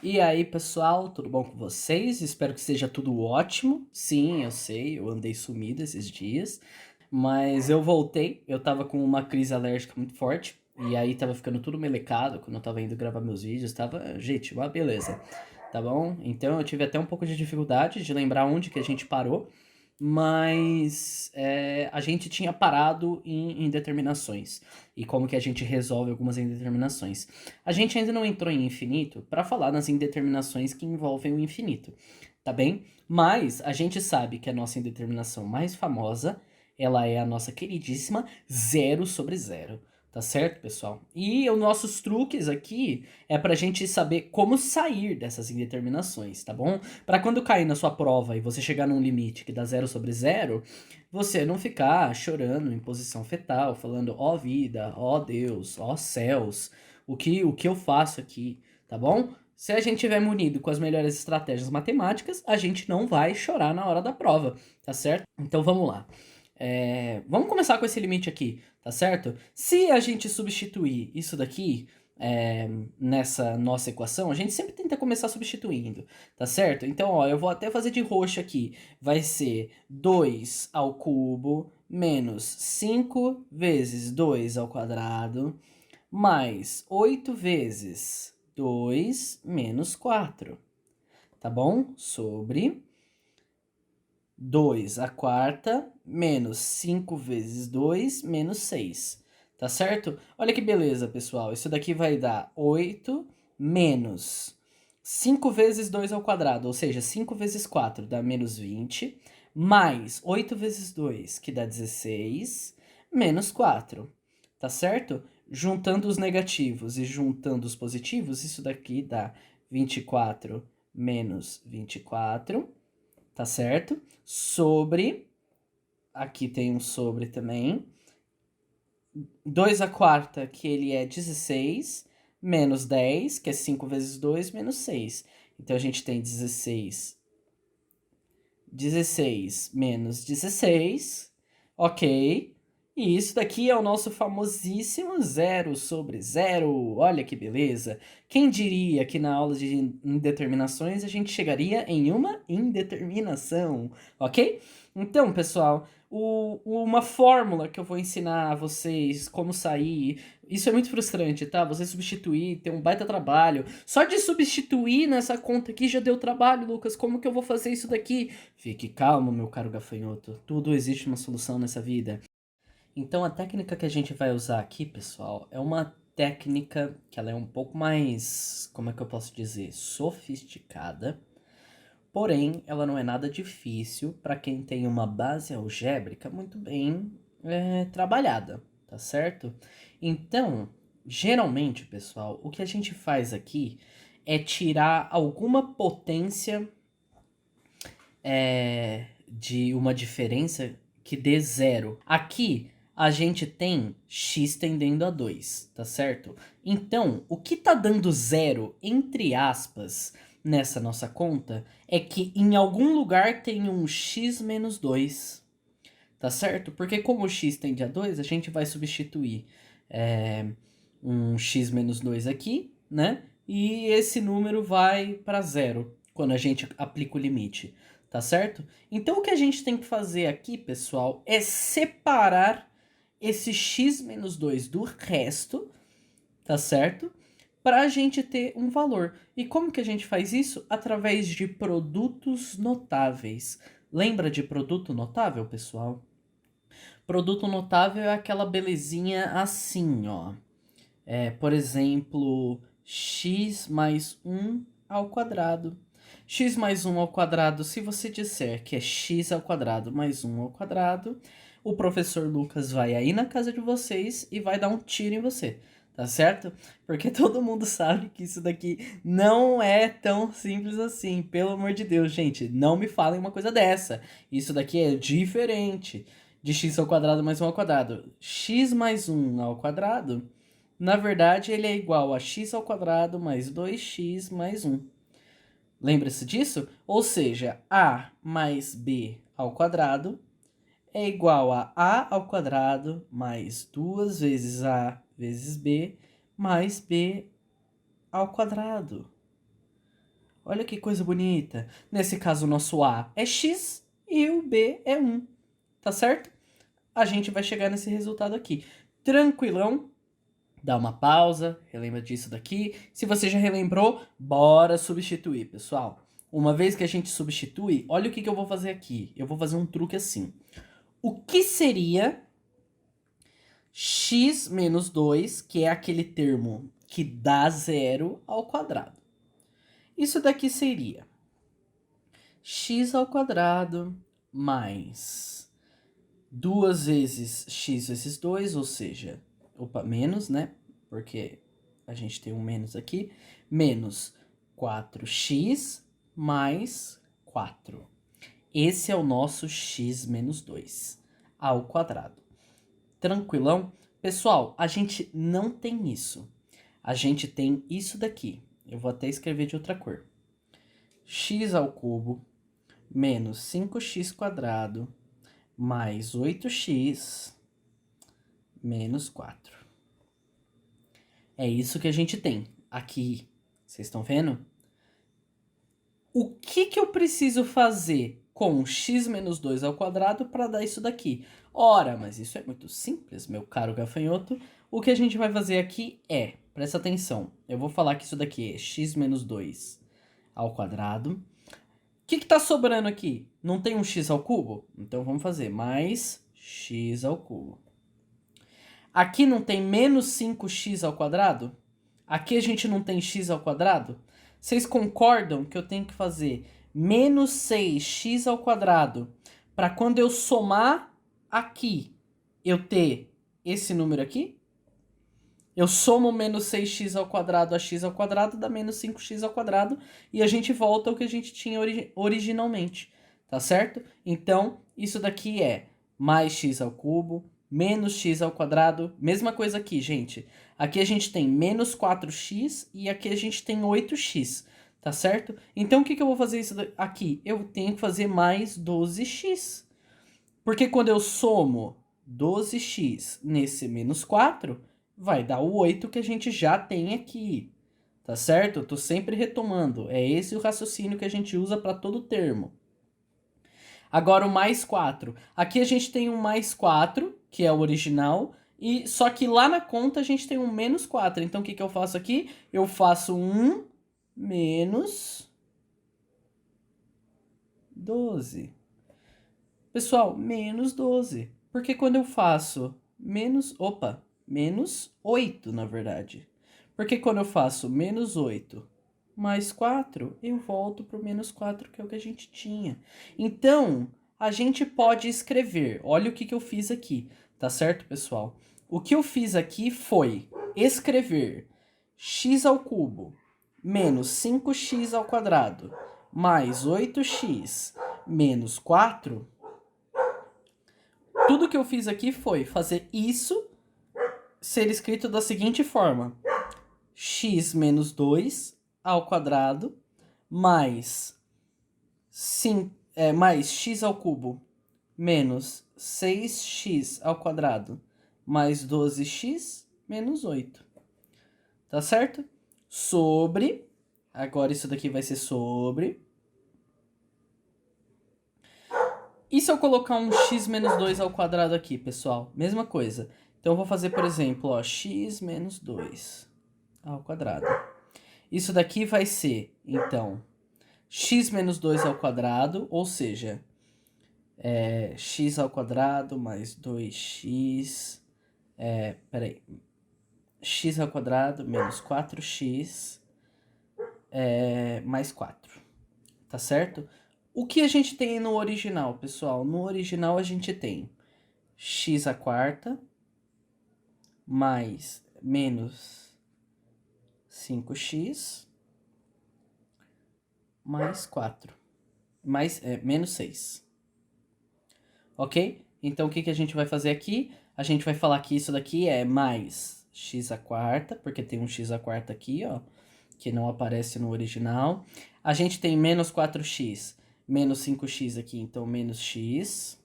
E aí, pessoal, tudo bom com vocês? Espero que esteja tudo ótimo. Sim, eu sei, eu andei sumido esses dias, mas eu voltei. Eu tava com uma crise alérgica muito forte, e aí tava ficando tudo melecado quando eu tava indo gravar meus vídeos. Tava, gente, uma beleza, tá bom? Então eu tive até um pouco de dificuldade de lembrar onde que a gente parou, mas a gente tinha parado em indeterminações e como que a gente resolve algumas indeterminações. A gente ainda não entrou em infinito para falar nas indeterminações que envolvem o infinito, tá bem? Mas a gente sabe que a nossa indeterminação mais famosa, ela é a nossa queridíssima zero sobre zero. Tá certo, pessoal? E os nossos truques aqui é pra gente saber como sair dessas indeterminações, tá bom? Para quando cair na sua prova e você chegar num limite que dá zero sobre zero, você não ficar chorando em posição fetal, falando ó vida, ó Deus, ó céus, o que eu faço aqui, tá bom? Se a gente tiver munido com as melhores estratégias matemáticas, a gente não vai chorar na hora da prova, tá certo? Então vamos lá. Vamos começar com esse limite aqui, tá certo? Se a gente substituir isso daqui nessa nossa equação, a gente sempre tenta começar substituindo, tá certo? Então, ó, eu vou até fazer de roxo aqui. Vai ser 2 ao cubo menos 5 vezes 2 ao quadrado mais 8 vezes 2 menos 4, tá bom? Sobre 2 a quarta menos 5 vezes 2 menos 6. Tá certo? Olha que beleza, pessoal. Isso daqui vai dar 8 menos 5 vezes 2 ao quadrado, ou seja, 5 vezes 4 dá menos 20, mais 8 vezes 2, que dá 16, menos 4. Tá certo? Juntando os negativos e juntando os positivos, isso daqui dá 24 menos 24, tá certo? Sobre, aqui tem um sobre também, 2 a quarta, que ele é 16, menos 10, que é 5 vezes 2, menos 6. Então a gente tem 16 menos 16, ok. E isso daqui é o nosso famosíssimo zero sobre zero. Olha que beleza. Quem diria que na aula de indeterminações a gente chegaria em uma indeterminação, ok? Então, pessoal, uma fórmula que eu vou ensinar a vocês como sair. Isso é muito frustrante, tá? Você substituir, ter um baita trabalho. Só de substituir nessa conta aqui já deu trabalho, Lucas. Como que eu vou fazer isso daqui? Fique calmo, meu caro gafanhoto. Tudo existe uma solução nessa vida. Então a técnica que a gente vai usar aqui, pessoal, é uma técnica que ela é um pouco mais, como é que eu posso dizer, sofisticada. Porém, ela não é nada difícil para quem tem uma base algébrica muito bem trabalhada, tá certo? Então, geralmente, pessoal, o que a gente faz aqui é tirar alguma potência de uma diferença que dê zero. Aqui a gente tem x tendendo a 2, tá certo? Então, o que tá dando zero, entre aspas, nessa nossa conta, é que em algum lugar tem um x menos 2, tá certo? Porque como o x tende a 2, a gente vai substituir um x menos 2 aqui, né? E esse número vai para zero quando a gente aplica o limite, tá certo? Então o que a gente tem que fazer aqui, pessoal, é separar esse x menos 2 do resto, tá certo? Para a gente ter um valor. E como que a gente faz isso? Através de produtos notáveis. Lembra de produto notável, pessoal? Produto notável é aquela belezinha assim, ó. Por exemplo, x mais 1 ao quadrado. X mais 1 ao quadrado, se você disser que é x ao quadrado mais 1 ao quadrado, o professor Lucas vai aí na casa de vocês e vai dar um tiro em você, tá certo? Porque todo mundo sabe que isso daqui não é tão simples assim. Pelo amor de Deus, gente, não me falem uma coisa dessa. Isso daqui é diferente de x ao quadrado mais 1 ao quadrado. X mais 1 ao quadrado, na verdade, ele é igual a x ao quadrado mais 2x mais 1. Lembra-se disso? Ou seja, a mais b ao quadrado é igual a ao quadrado mais 2 vezes a vezes b mais b ao quadrado. Olha que coisa bonita. Nesse caso, o nosso A é x e o B é 1. Tá certo? A gente vai chegar nesse resultado aqui. Tranquilão. Dá uma pausa, relembra disso daqui. Se você já relembrou, bora substituir, pessoal. Uma vez que a gente substitui, olha o que eu vou fazer aqui. Eu vou fazer um truque assim. O que seria x menos 2, que é aquele termo que dá zero ao quadrado? Isso daqui seria x ao quadrado mais 2 vezes x vezes 2, ou seja, menos, né? Porque a gente tem um menos aqui, menos 4x mais 4. Esse é o nosso x menos 2 ao quadrado. Tranquilão? Pessoal, a gente não tem isso. A gente tem isso daqui. Eu vou até escrever de outra cor. X ao cubo menos 5x quadrado mais 8x menos 4. É isso que a gente tem aqui. Vocês estão vendo? O que eu preciso fazer com x menos 2 ao quadrado para dar isso daqui? Ora, mas isso é muito simples, meu caro gafanhoto. O que a gente vai fazer aqui é, presta atenção, eu vou falar que isso daqui é x menos 2 ao quadrado. O que está sobrando aqui? Não tem um x ao cubo? Então vamos fazer mais x ao cubo. Aqui não tem menos 5x ao quadrado? Aqui a gente não tem x ao quadrado? Vocês concordam que eu tenho que fazer menos 6x ao quadrado para quando eu somar aqui, eu ter esse número aqui? Eu somo menos 6x ao quadrado a x ao quadrado, dá menos 5x ao quadrado, e a gente volta ao que a gente tinha originalmente, tá certo? Então, isso daqui é mais x ao cubo, menos x ao quadrado, mesma coisa aqui, gente. Aqui a gente tem menos 4x e aqui a gente tem 8x, tá certo? Então, o que eu vou fazer isso aqui? Eu tenho que fazer mais 12x. Porque quando eu somo 12x nesse menos 4, vai dar o 8 que a gente já tem aqui, tá certo? Eu tô sempre retomando. É esse o raciocínio que a gente usa para todo termo. Agora o mais 4. Aqui a gente tem um mais 4, que é o original, e só que lá na conta a gente tem um menos 4. Então o que eu faço aqui? Eu faço 1 menos 12. Pessoal, menos 12. Porque quando eu faço menos 8, na verdade. Porque quando eu faço menos 8 mais 4, eu volto para o menos 4, que é o que a gente tinha. Então, a gente pode escrever. Olha o que eu fiz aqui, tá certo, pessoal? O que eu fiz aqui foi escrever x ao cubo menos 5x ao quadrado mais 8x menos 4. Tudo que eu fiz aqui foi fazer isso ser escrito da seguinte forma: x menos 2 ao quadrado mais, mais x ao cubo menos 6x ao quadrado mais 12x menos 8. Tá certo? Sobre, agora isso daqui vai ser sobre. E se eu colocar um x menos 2 ao quadrado aqui, pessoal? Mesma coisa. Então eu vou fazer, por exemplo, ó, x menos 2 ao quadrado. Isso daqui vai ser, então, x menos 2 ao quadrado, ou seja, x ao quadrado mais 2x, peraí, x ao quadrado menos 4x mais 4, tá certo? O que a gente tem no original, pessoal? No original a gente tem x à quarta mais menos 5x mais 4. Menos 6. Ok? Então, o que a gente vai fazer aqui? A gente vai falar que isso daqui é mais x à quarta, porque tem um x à quarta aqui, ó, que não aparece no original. A gente tem menos 4x, menos 5x aqui, então menos x.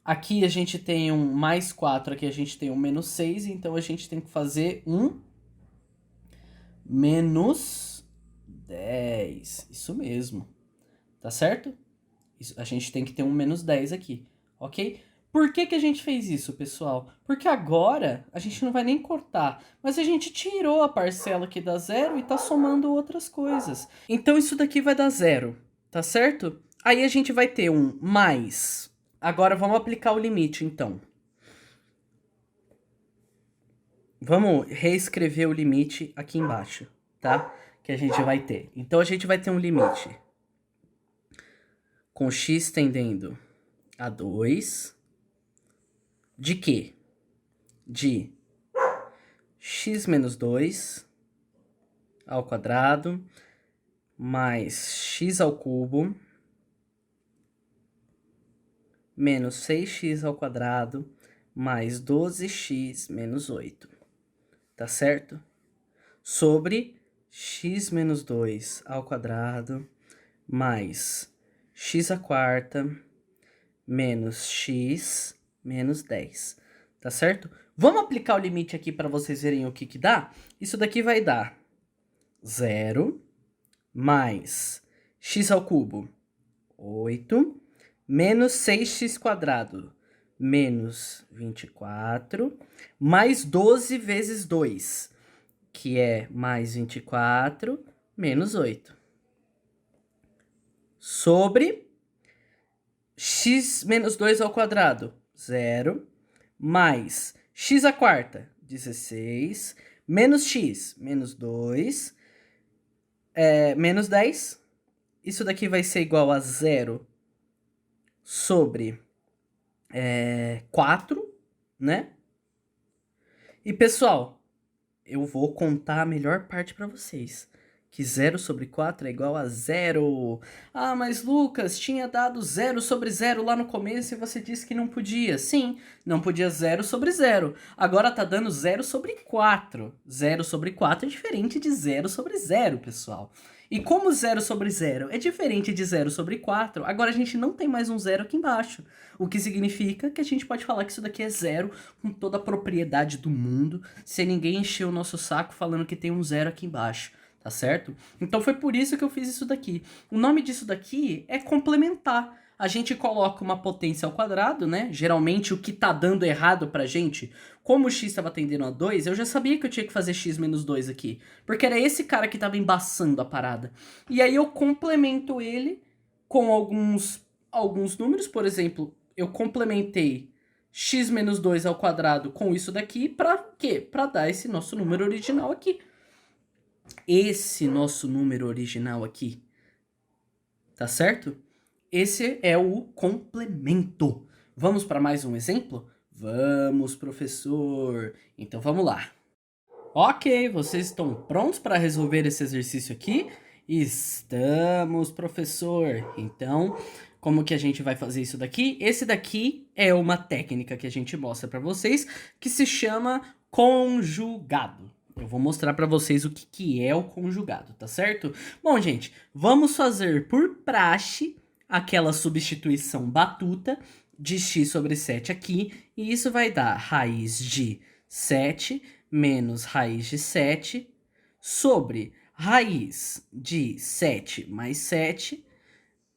Aqui a gente tem um mais 4, aqui a gente tem um menos 6, então a gente tem que fazer um menos 10. Isso mesmo. Tá certo? Isso, a gente tem que ter um menos 10 aqui, ok? Por que que a gente fez isso, pessoal? Porque agora a gente não vai nem cortar, mas a gente tirou a parcela que dá zero e tá somando outras coisas. Então isso daqui vai dar zero, tá certo? Aí a gente vai ter um mais. Agora vamos aplicar o limite, então. Vamos reescrever o limite aqui embaixo, tá? Que a gente vai ter. Então a gente vai ter um limite com x tendendo a 2. De quê? De x menos 2 ao quadrado mais x ao cubo menos 6x ao quadrado mais 12x menos 8. Tá certo? Sobre x menos 2 ao quadrado mais x à quarta menos x menos 10. Tá certo? Vamos aplicar o limite aqui para vocês verem o que que dá? Isso daqui vai dar 0 mais x ao cubo, 8, menos 6x quadrado, menos 24, mais 12 vezes 2, que é mais 24, menos 8. Sobre x menos 2 ao quadrado, 0, mais x à quarta, 16, menos x, menos 2, menos 10. Isso daqui vai ser igual a 0 sobre 4, né? E, pessoal, eu vou contar a melhor parte para vocês. Que 0 sobre 4 é igual a 0. Ah, mas Lucas, tinha dado 0 sobre 0 lá no começo e você disse que não podia. Sim, não podia 0 sobre 0. Agora tá dando 0 sobre 4. 0 sobre 4 é diferente de 0 sobre 0, pessoal. E como 0 sobre 0 é diferente de 0 sobre 4, agora a gente não tem mais um 0 aqui embaixo. O que significa que a gente pode falar que isso daqui é 0 com toda a propriedade do mundo, sem ninguém encher o nosso saco falando que tem um 0 aqui embaixo. Tá certo? Então foi por isso que eu fiz isso daqui. O nome disso daqui é complementar. A gente coloca uma potência ao quadrado, né? Geralmente o que tá dando errado pra gente, como o x estava tendendo a 2, eu já sabia que eu tinha que fazer x menos 2 aqui. Porque era esse cara que tava embaçando a parada. E aí eu complemento ele com alguns números. Por exemplo, eu complementei x menos 2 ao quadrado com isso daqui. Pra quê? Pra dar esse nosso número original aqui. Esse nosso número original aqui, tá certo? Esse é o complemento. Vamos para mais um exemplo? Vamos, professor. Então vamos lá. Ok, vocês estão prontos para resolver esse exercício aqui? Estamos, professor. Então, como que a gente vai fazer isso daqui? Esse daqui é uma técnica que a gente mostra para vocês que se chama conjugado. Eu vou mostrar para vocês o que é o conjugado, tá certo? Bom, gente, vamos fazer por praxe aquela substituição batuta de x sobre 7 aqui, e isso vai dar raiz de 7 menos raiz de 7 sobre raiz de 7 mais 7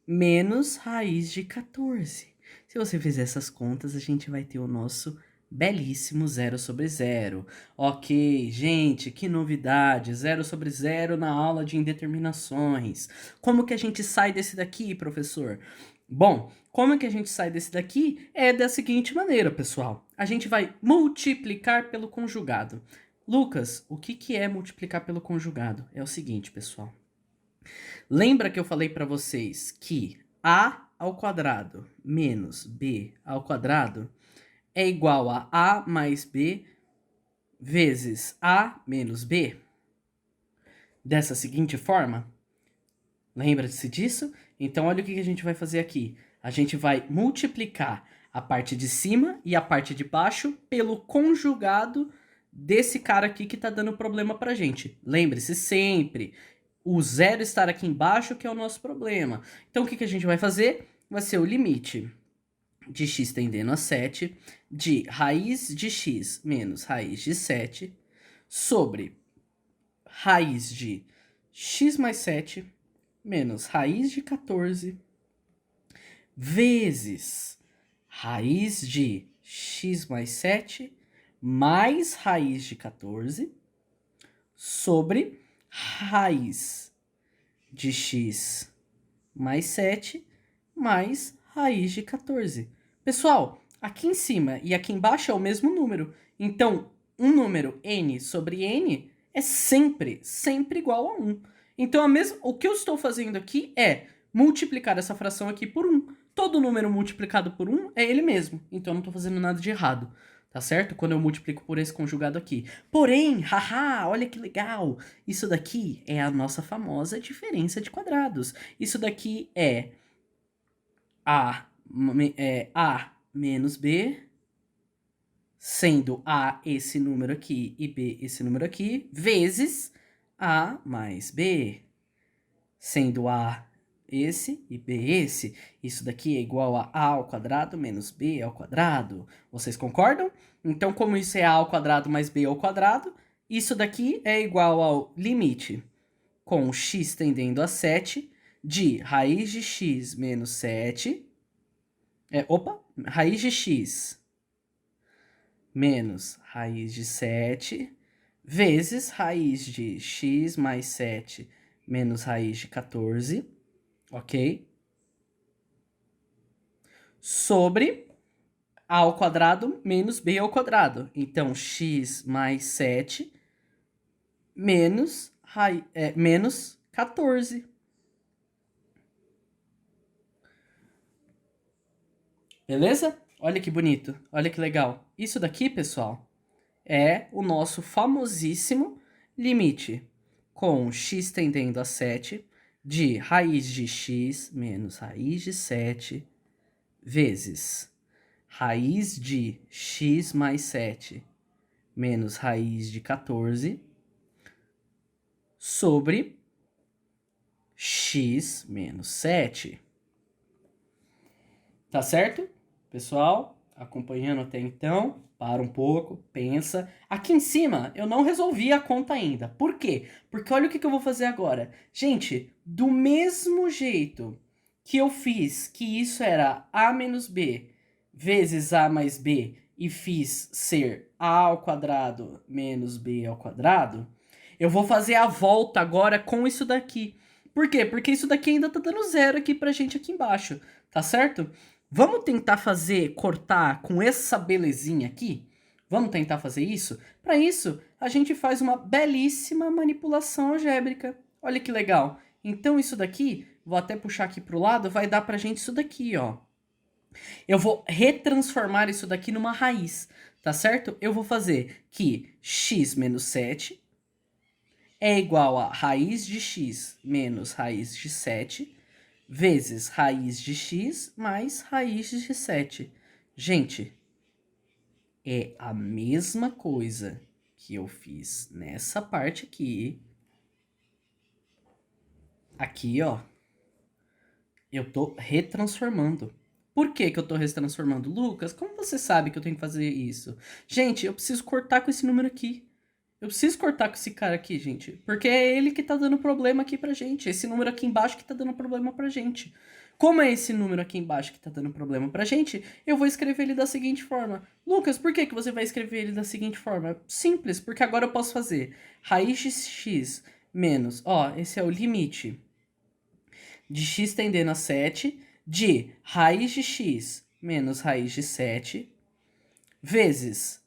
menos raiz de 14. Se você fizer essas contas, a gente vai ter o nosso belíssimo 0 sobre 0. Ok, gente, que novidade! 0 sobre 0 na aula de indeterminações. Como que a gente sai desse daqui, professor? Bom, como que a gente sai desse daqui? É da seguinte maneira, pessoal. A gente vai multiplicar pelo conjugado. Lucas, o que é multiplicar pelo conjugado? É o seguinte, pessoal. Lembra que eu falei para vocês que a ao quadrado menos b ao quadrado é igual a mais b vezes a menos b? Dessa seguinte forma? Lembra-se disso? Então, olha o que a gente vai fazer aqui. A gente vai multiplicar a parte de cima e a parte de baixo pelo conjugado desse cara aqui que está dando problema pra gente. Lembre-se sempre, o zero estar aqui embaixo que é o nosso problema. Então, o que a gente vai fazer? Vai ser o limite de x tendendo a 7 de raiz de x menos raiz de 7 sobre raiz de x mais 7 menos raiz de 14 vezes raiz de x mais 7 mais raiz de 14 sobre raiz de x mais 7 mais raiz de 14. Pessoal, aqui em cima e aqui embaixo é o mesmo número. Então, um número n sobre n é sempre igual a 1. Então, o que eu estou fazendo aqui é multiplicar essa fração aqui por 1. Todo número multiplicado por 1 é ele mesmo. Então, eu não estou fazendo nada de errado. Tá certo? Quando eu multiplico por esse conjugado aqui. Porém, haha, olha que legal. Isso daqui é a nossa famosa diferença de quadrados. Isso daqui é A menos B, sendo A esse número aqui e B esse número aqui, vezes A mais B, sendo A esse e B esse. Isso daqui é igual a ao quadrado menos B ao quadrado. Vocês concordam? Então, como isso é A ao quadrado mais B ao quadrado, isso daqui é igual ao limite com x tendendo a 7 de raiz de x menos 7. Raiz de x menos raiz de 7 vezes raiz de x mais 7 menos raiz de 14, ok? Sobre a ao quadrado menos b ao quadrado. Então, x mais 7 menos 14. Beleza? Olha que bonito, olha que legal. Isso daqui, pessoal, é o nosso famosíssimo limite com x tendendo a 7 de raiz de x menos raiz de 7 vezes raiz de x mais 7 menos raiz de 14 sobre x menos 7. Tá certo? Pessoal, acompanhando até então, para um pouco, pensa. Aqui em cima, eu não resolvi a conta ainda. Por quê? Porque olha o que eu vou fazer agora. Gente, do mesmo jeito que eu fiz que isso era a menos b vezes a mais b e fiz ser a ao quadrado menos b ao quadrado, eu vou fazer a volta agora com isso daqui. Por quê? Porque isso daqui ainda tá dando zero aqui pra gente aqui embaixo, tá certo? Vamos tentar cortar com essa belezinha aqui? Vamos tentar fazer isso? Para isso, a gente faz uma belíssima manipulação algébrica. Olha que legal. Então, isso daqui, vou até puxar aqui para o lado, vai dar para a gente isso daqui, ó. Eu vou retransformar isso daqui numa raiz, tá certo? Eu vou fazer que x menos 7 é igual a raiz de x menos raiz de 7 vezes raiz de x mais raiz de 7. Gente, é a mesma coisa que eu fiz nessa parte aqui. Aqui, ó. Eu tô retransformando. Por que que eu tô retransformando? Lucas, como você sabe que eu tenho que fazer isso? Gente, eu preciso cortar com esse número aqui. Eu preciso cortar com esse cara aqui, gente. Porque é ele que tá dando problema aqui pra gente. Esse número aqui embaixo que tá dando problema pra gente. Como é esse número aqui embaixo que tá dando problema pra gente, eu vou escrever ele da seguinte forma. Lucas, por que que você vai escrever ele da seguinte forma? Simples, porque agora eu posso fazer raiz de x menos... Ó, esse é o limite de x tendendo a 7 de raiz de x menos raiz de 7 vezes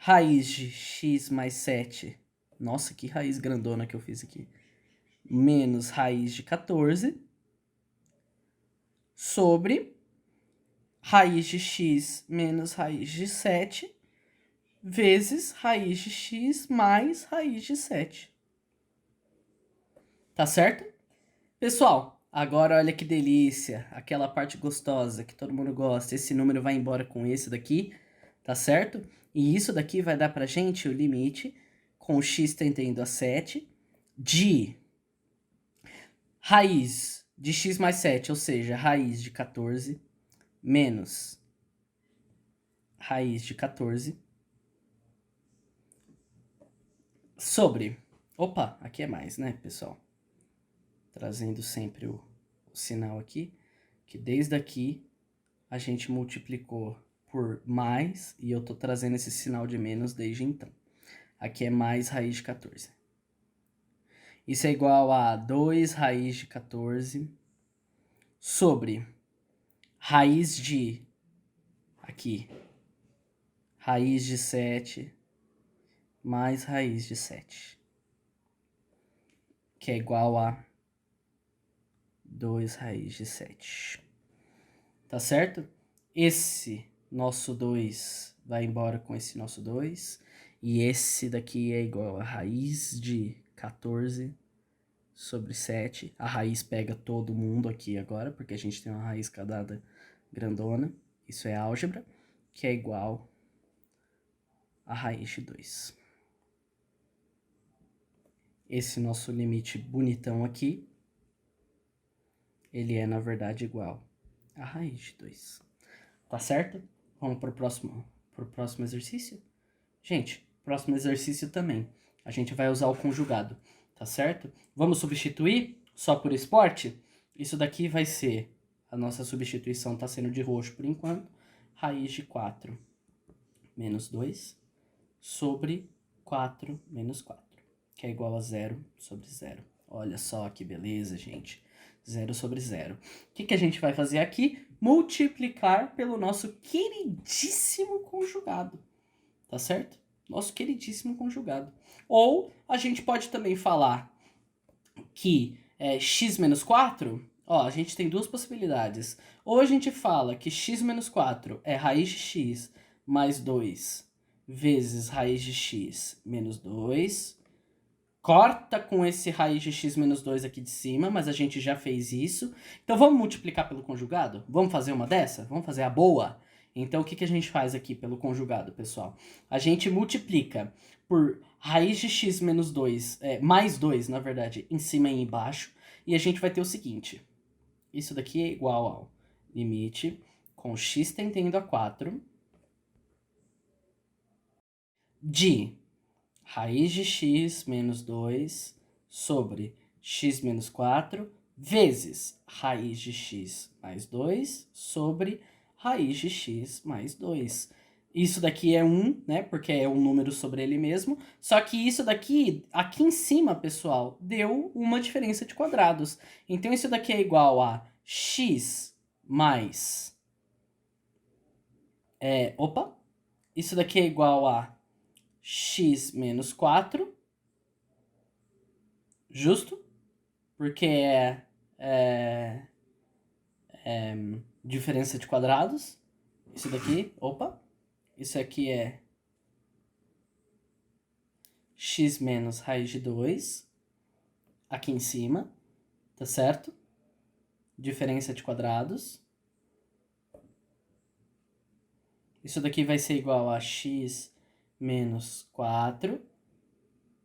raiz de x mais 7, nossa, que raiz grandona que eu fiz aqui, menos raiz de 14, sobre raiz de x menos raiz de 7, vezes raiz de x mais raiz de 7. Tá certo? Pessoal, agora olha que delícia, aquela parte gostosa que todo mundo gosta. Esse número vai embora com esse daqui, tá certo? E isso daqui vai dar pra gente o limite com x tendendo a 7 de raiz de x mais 7, ou seja, raiz de 14, menos raiz de 14, sobre Opa, aqui é mais, né, pessoal? Trazendo sempre o sinal aqui, que desde aqui a gente multiplicou por mais, e eu tô trazendo esse sinal de menos desde então. Aqui é mais raiz de 14. Isso é igual a 2 raiz de 14 sobre raiz de, aqui, raiz de 7 mais raiz de 7, que é igual a 2 raiz de 7. Tá certo? Esse nosso 2 vai embora com esse nosso 2. E esse daqui é igual a raiz de 14 sobre 7. A raiz pega todo mundo aqui agora, porque a gente tem uma raiz quadrada grandona. Isso é álgebra, que é igual a raiz de 2. Esse nosso limite bonitão aqui, ele é, na verdade, igual a raiz de 2. Tá certo? Vamos pro próximo exercício? Gente, próximo exercício também. A gente vai usar o conjugado, tá certo? Vamos substituir só por esporte? Isso daqui vai ser, a nossa substituição tá sendo de roxo por enquanto, raiz de 4 menos 2 sobre 4 menos 4, que é igual a 0 sobre 0. Olha só que beleza, gente. 0 sobre 0. O que a gente vai fazer aqui? Multiplicar pelo nosso queridíssimo conjugado, tá certo? Nosso queridíssimo conjugado. Ou a gente pode também falar que x menos 4, ó, a gente tem duas possibilidades. Ou a gente fala que x menos 4 é raiz de x mais 2 vezes raiz de x menos 2. Corta com esse raiz de x menos 2 aqui de cima, mas a gente já fez isso. Então vamos multiplicar pelo conjugado? Vamos fazer uma dessa? Vamos fazer a boa? Então o que a gente faz aqui pelo conjugado, pessoal? A gente multiplica por raiz de x menos 2, mais 2, na verdade, em cima e embaixo. E a gente vai ter o seguinte. Isso daqui é igual ao limite com x tendendo a 4 de raiz de x menos 2 sobre x menos 4 vezes raiz de x mais 2 sobre raiz de x mais 2. Isso daqui é 1, né? Porque é um número sobre ele mesmo. Só que isso daqui, aqui em cima, pessoal, deu uma diferença de quadrados. Então isso daqui é igual a x mais... Isso daqui é igual a x menos 4, justo? Porque é diferença de quadrados. Isso daqui, isso aqui é x menos raiz de 2, aqui em cima, tá certo? Diferença de quadrados. Isso daqui vai ser igual a x menos 4,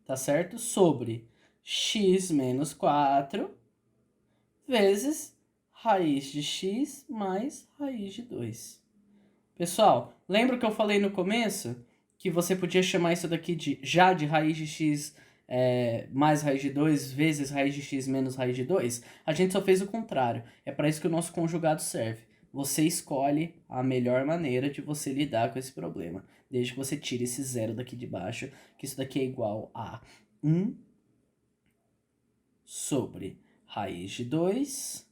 tá certo? Sobre x menos 4 vezes raiz de x mais raiz de 2. Pessoal, lembra que eu falei no começo que você podia chamar isso daqui já de raiz de x mais raiz de 2 vezes raiz de x menos raiz de 2? A gente só fez o contrário. É para isso que o nosso conjugado serve. Você escolhe a melhor maneira de você lidar com esse problema, desde que você tire esse zero daqui de baixo, que isso daqui é igual a 1 sobre raiz de 2,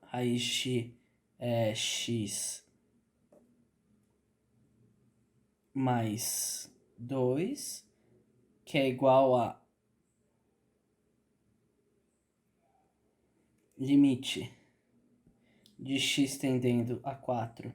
raiz de x mais 2, que é igual a limite de x tendendo a 4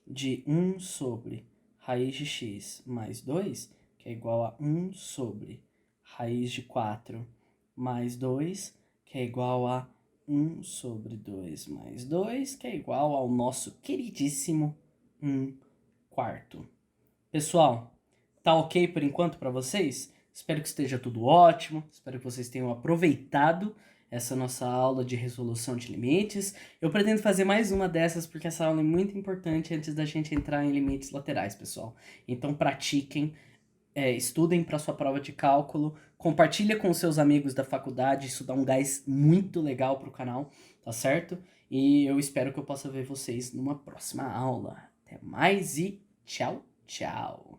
de 1 sobre raiz de x mais 2, que é igual a 1 sobre raiz de 4 mais 2, que é igual a 1 sobre 2 mais 2, que é igual ao nosso queridíssimo 1/4. Pessoal, tá ok por enquanto para vocês? Espero que esteja tudo ótimo, espero que vocês tenham aproveitado essa nossa aula de resolução de limites. Eu pretendo fazer mais uma dessas porque essa aula é muito importante antes da gente entrar em limites laterais, pessoal. Então pratiquem, estudem para sua prova de cálculo, compartilha com seus amigos da faculdade, isso dá um gás muito legal pro canal, tá certo? E eu espero que eu possa ver vocês numa próxima aula. Até mais e tchau, tchau!